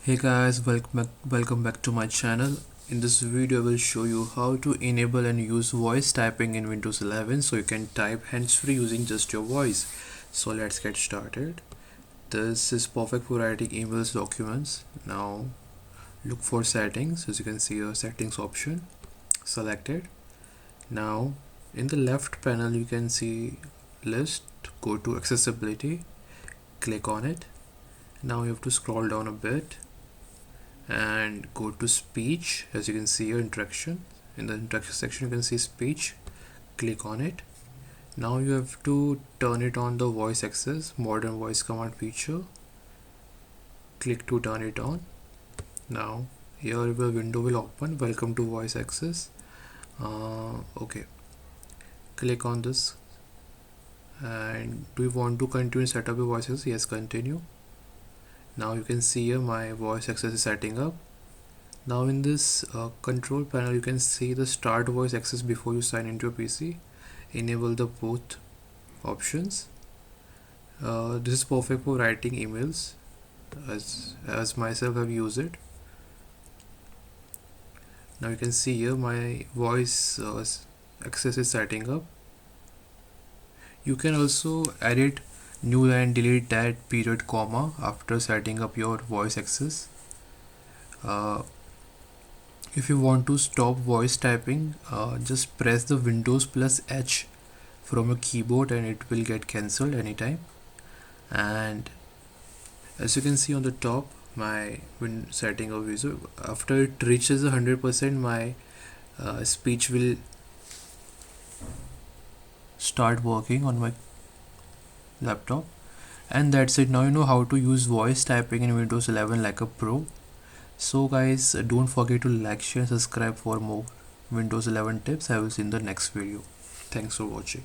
Hey guys, welcome back to my channel. In this video I will show you how to enable and use voice typing in Windows 11 so you can type hands-free using just your voice. So let's get started. This is perfect for writing emails, documents. Now look for settings. As you can see, a settings option selected. Now in the left panel you can see list. Go to accessibility, click on it. Now you have to scroll down a bit and go to speech. As you can see here, interaction. In the interaction section you can see speech. Click on it. Now you have to turn it on the voice access modern voice command feature. Click to turn it on. Now here a window will open. Welcome to voice access. Okay, click on this. And do you want to continue set up your voice access? Yes, continue. Now you can see here my voice access is setting up. Now in this control panel you can see the start voice access before you sign into your PC. Enable the both options. This is perfect for writing emails as myself have used it. Now you can see here my voice access is setting up. You can also edit new line, delete that period comma after setting up your voice access. If you want to stop voice typing, just press the Windows plus H from your keyboard and it will get cancelled anytime. And as you can see on the top, my setting of user, after it reaches 100%, my speech will start working on my laptop. And that's it. Now you know how to use voice typing in Windows 11 like a pro. So guys, don't forget to like, share and subscribe for more Windows 11 tips. I will see you in the next video. Thanks for watching.